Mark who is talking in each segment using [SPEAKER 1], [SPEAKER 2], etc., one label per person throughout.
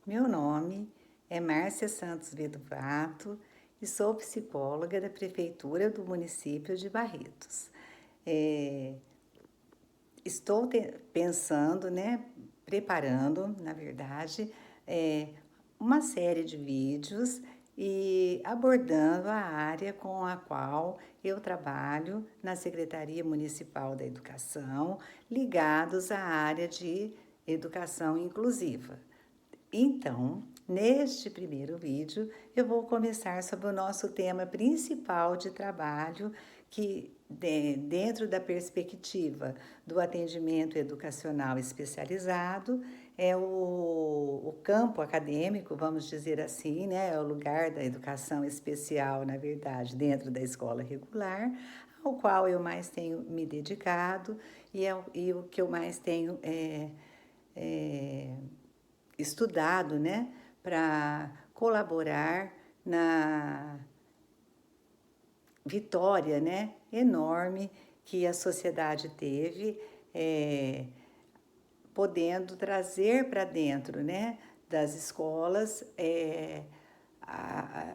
[SPEAKER 1] Meu nome é Márcia Santos Vedovato e sou psicóloga da Prefeitura do município de Barretos. É, Estou pensando, né, preparando, na verdade, é, uma série de vídeos e abordando a área com a qual eu trabalho na Secretaria Municipal da Educação, ligados à área de educação inclusiva. Então, neste primeiro vídeo, eu vou começar sobre o nosso tema principal de trabalho, que dentro da perspectiva do atendimento educacional especializado, é o campo acadêmico, vamos dizer assim, né? É o lugar da educação especial, na verdade, dentro da escola regular, ao qual eu mais tenho me dedicado e o que eu mais tenho estudado, né, para colaborar na vitória, né, enorme que a sociedade teve, podendo trazer para dentro, né, das escolas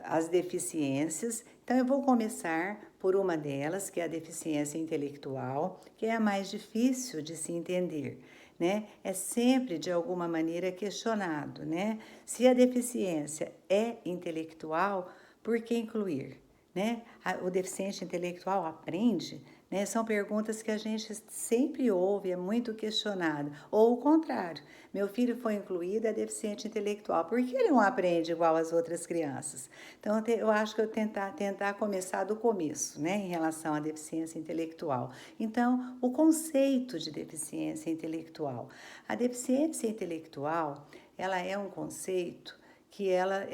[SPEAKER 1] as deficiências. Então, eu vou começar por uma delas, que é a deficiência intelectual, que é a mais difícil de se entender, né? É sempre, de alguma maneira, questionado, né? Se a deficiência é intelectual, por que incluir? Né? O deficiente intelectual aprende? Né? São perguntas que a gente sempre ouve, é muito questionado. Ou o contrário, meu filho foi incluído, é deficiente intelectual, por que ele não aprende igual as outras crianças? Então, eu acho que eu tentar começar do começo, né, em relação à deficiência intelectual. Então, o conceito de deficiência intelectual. A deficiência intelectual, ela é um conceito que ela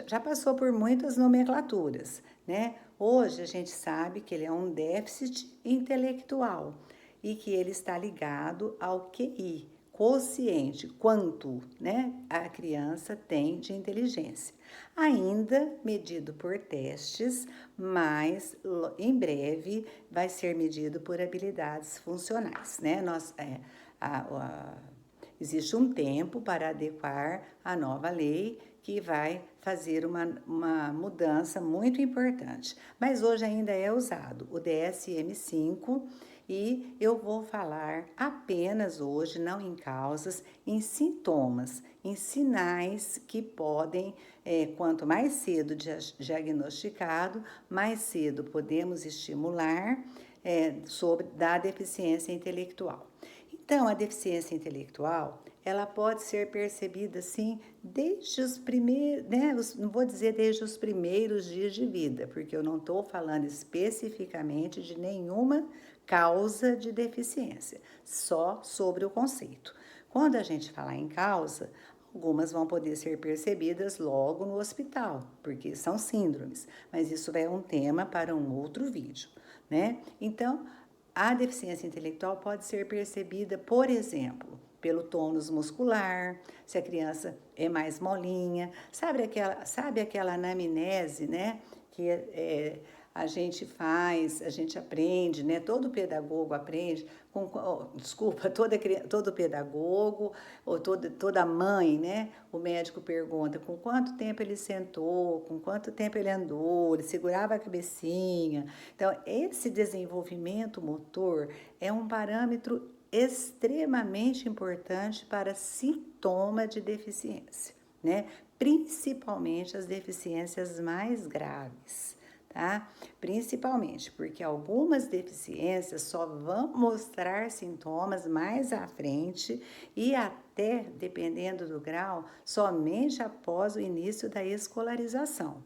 [SPEAKER 1] já passou por muitas nomenclaturas, né? Hoje a gente sabe que ele é um déficit intelectual e que ele está ligado ao QI, quociente, quanto, né, a criança tem de inteligência. Ainda medido por testes, mas em breve vai ser medido por habilidades funcionais, né? Existe um tempo para adequar a nova lei que vai fazer uma mudança muito importante. Mas hoje ainda é usado o DSM-5 e eu vou falar apenas hoje, não em causas, em sintomas, em sinais que podem, quanto mais cedo diagnosticado, mais cedo podemos estimular sobre da deficiência intelectual. Então, a deficiência intelectual, ela pode ser percebida, assim, desde os primeiros, né, não vou dizer desde os primeiros dias de vida, porque eu não estou falando especificamente de nenhuma causa de deficiência, só sobre o conceito. Quando a gente falar em causa, algumas vão poder ser percebidas logo no hospital, porque são síndromes, mas isso é um tema para um outro vídeo, né? Então, a deficiência intelectual pode ser percebida, por exemplo, pelo tônus muscular, se a criança é mais molinha, sabe aquela anamnese, né? Que a gente faz, a gente aprende, né? Todo pedagogo aprende, desculpa, todo pedagogo ou toda mãe, né? O médico pergunta com quanto tempo ele sentou, com quanto tempo ele andou, ele segurava a cabecinha. Então, esse desenvolvimento motor é um parâmetro extremamente importante para sintoma de deficiência, né? Principalmente as deficiências mais graves, tá? Principalmente porque algumas deficiências só vão mostrar sintomas mais à frente e até, dependendo do grau, somente após o início da escolarização.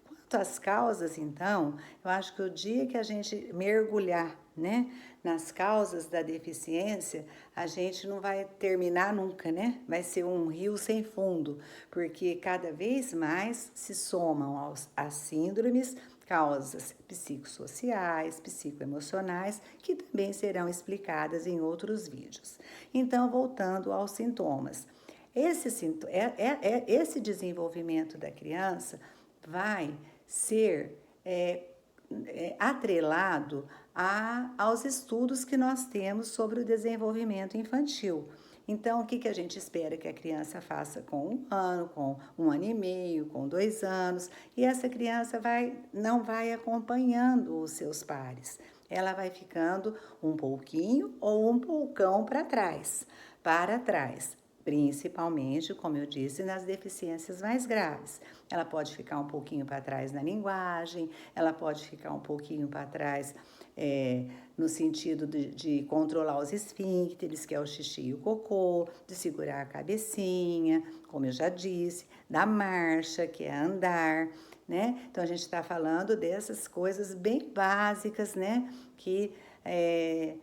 [SPEAKER 1] Quanto às causas, então, eu acho que o dia que a gente mergulhar, né, nas causas da deficiência, a gente não vai terminar nunca, né? Vai ser um rio sem fundo, porque cada vez mais se somam às síndromes causas psicossociais, psicoemocionais, que também serão explicadas em outros vídeos. Então, voltando aos sintomas. Esse desenvolvimento da criança vai ser atrelado aos estudos que nós temos sobre o desenvolvimento infantil. Então, o que que a gente espera que a criança faça com 1 ano, com 1 ano e meio, com 2 anos, e essa criança não vai acompanhando os seus pares. Ela vai ficando um pouquinho ou um poucão para trás, principalmente, como eu disse, nas deficiências mais graves. Ela pode ficar um pouquinho para trás na linguagem, ela pode ficar um pouquinho para trás no sentido de controlar os esfíncteres, que é o xixi e o cocô, de segurar a cabecinha, como eu já disse, da marcha, que é andar, né? Então, a gente está falando dessas coisas bem básicas, né? Que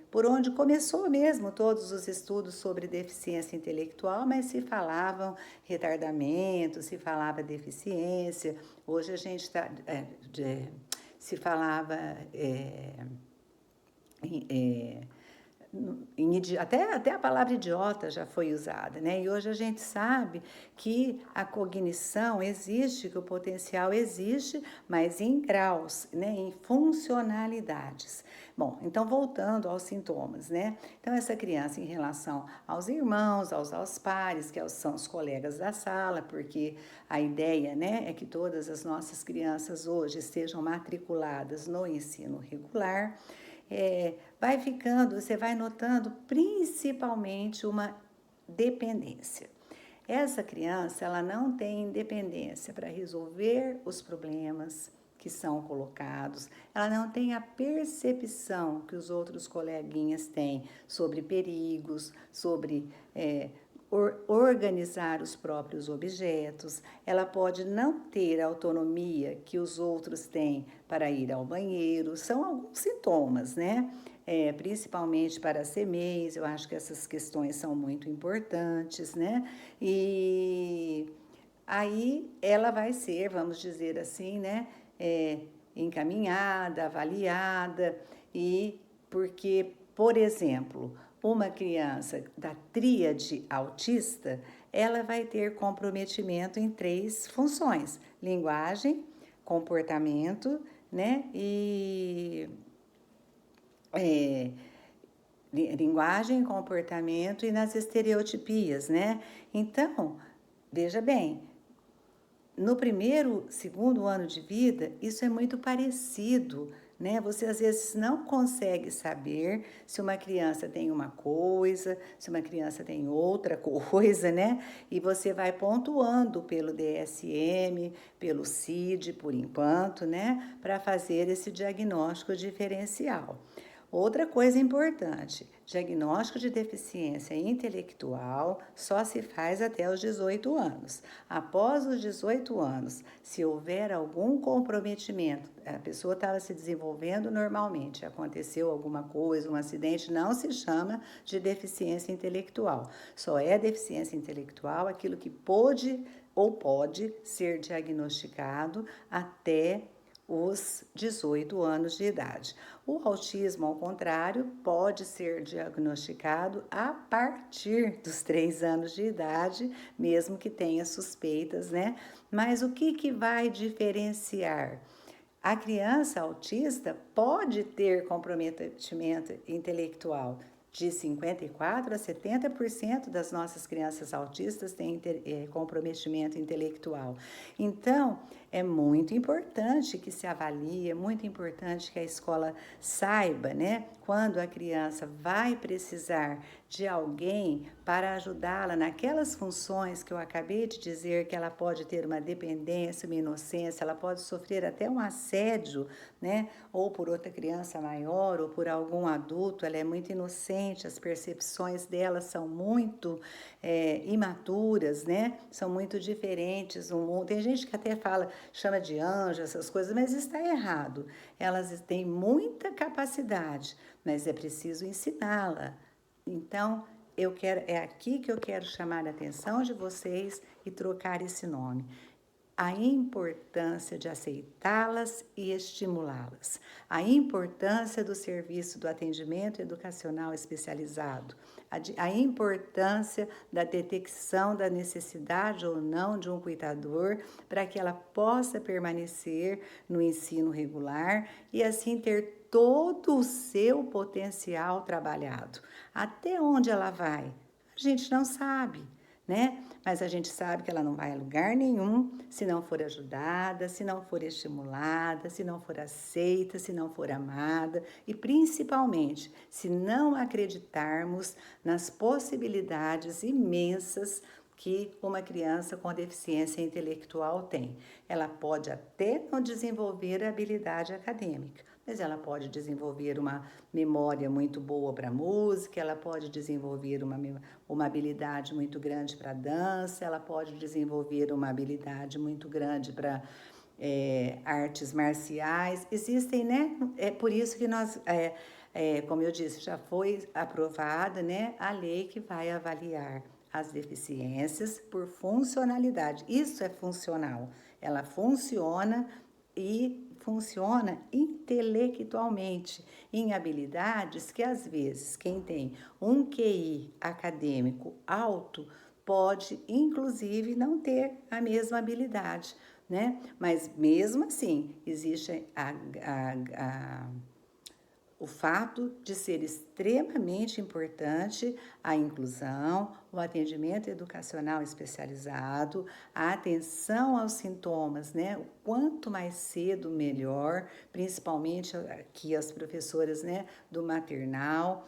[SPEAKER 1] por onde começou mesmo todos os estudos sobre deficiência intelectual, mas se falavam retardamento, se falava deficiência, hoje a gente está, se falava até a palavra idiota já foi usada, né? E hoje a gente sabe que a cognição existe, que o potencial existe, mas em graus, né? Em funcionalidades. Bom, então voltando aos sintomas, né? Então essa criança em relação aos irmãos, aos pares, que são os colegas da sala, porque a ideia, né, é que todas as nossas crianças hoje estejam matriculadas no ensino regular. Vai ficando, você vai notando principalmente uma dependência. Essa criança, ela não tem independência para resolver os problemas que são colocados, ela não tem a percepção que os outros coleguinhas têm sobre perigos, sobre organizar os próprios objetos, ela pode não ter a autonomia que os outros têm para ir ao banheiro, são alguns sintomas, né? Principalmente para CMEIs, eu acho que essas questões são muito importantes, né? E aí ela vai ser, vamos dizer assim, né? Encaminhada, avaliada, e porque, por exemplo, uma criança da tríade autista, ela vai ter comprometimento em 3 funções: linguagem, comportamento, né? É, linguagem, comportamento e nas estereotipias, né? Então, veja bem, no primeiro, segundo ano de vida, isso é muito parecido, né? Você às vezes não consegue saber se uma criança tem uma coisa, se uma criança tem outra coisa, né? E você vai pontuando pelo DSM, pelo CID, por enquanto, né? Para fazer esse diagnóstico diferencial. Outra coisa importante, diagnóstico de deficiência intelectual só se faz até os 18 anos. Após os 18 anos, se houver algum comprometimento, a pessoa estava se desenvolvendo normalmente, aconteceu alguma coisa, um acidente, não se chama de deficiência intelectual. Só é deficiência intelectual aquilo que pode ser diagnosticado até os 18 anos de idade. O autismo, ao contrário, pode ser diagnosticado a partir dos 3 anos de idade, mesmo que tenha suspeitas, né? Mas o que vai diferenciar? A criança autista pode ter comprometimento intelectual. De 54% a 70% das nossas crianças autistas têm comprometimento intelectual. Então, é muito importante que se avalie, é muito importante que a escola saiba, né, quando a criança vai precisar de alguém para ajudá-la naquelas funções que eu acabei de dizer, que ela pode ter uma dependência, uma inocência, ela pode sofrer até um assédio, né, ou por outra criança maior, ou por algum adulto, ela é muito inocente, as percepções dela são muito imaturas, né, são muito diferentes no mundo. Tem gente que até chama de anjo, essas coisas, mas está errado. Elas têm muita capacidade, mas é preciso ensiná-la. Então, é aqui que eu quero chamar a atenção de vocês e trocar esse nome. A importância de aceitá-las e estimulá-las, a importância do serviço do atendimento educacional especializado, a importância da detecção da necessidade ou não de um cuidador para que ela possa permanecer no ensino regular e assim ter todo o seu potencial trabalhado. Até onde ela vai? A gente não sabe, né? Mas a gente sabe que ela não vai a lugar nenhum se não for ajudada, se não for estimulada, se não for aceita, se não for amada e principalmente se não acreditarmos nas possibilidades imensas que uma criança com deficiência intelectual tem. Ela pode até não desenvolver a habilidade acadêmica, mas ela pode desenvolver uma memória muito boa para música, ela pode desenvolver uma habilidade muito grande para dança, ela pode desenvolver uma habilidade muito grande para artes marciais. Existem, né? É por isso que nós, como eu disse, já foi aprovada, né, a lei que vai avaliar as deficiências por funcionalidade. Isso é funcional. Ela funciona e funciona intelectualmente em habilidades que às vezes quem tem um QI acadêmico alto pode inclusive não ter a mesma habilidade, né? Mas mesmo assim existe o fato de ser extremamente importante a inclusão, o atendimento educacional especializado, a atenção aos sintomas, né? O quanto mais cedo, melhor, principalmente aqui as professoras, né, do maternal,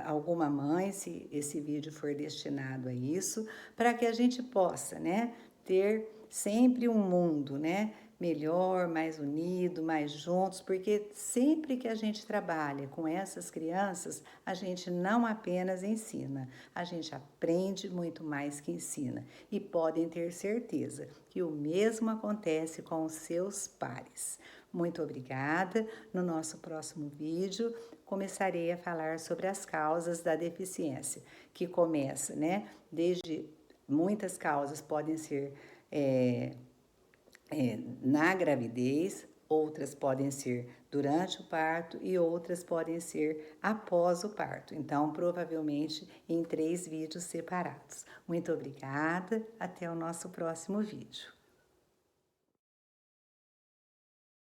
[SPEAKER 1] alguma mãe, se esse vídeo for destinado a isso, para que a gente possa, né, ter sempre um mundo, né, melhor, mais unido, mais juntos, porque sempre que a gente trabalha com essas crianças, a gente não apenas ensina, a gente aprende muito mais que ensina. E podem ter certeza que o mesmo acontece com os seus pares. Muito obrigada. No nosso próximo vídeo, começarei a falar sobre as causas da deficiência, que começa, né, desde muitas causas podem ser na gravidez, outras podem ser durante o parto e outras podem ser após o parto. Então, provavelmente em 3 vídeos separados. Muito obrigada, até o nosso próximo vídeo.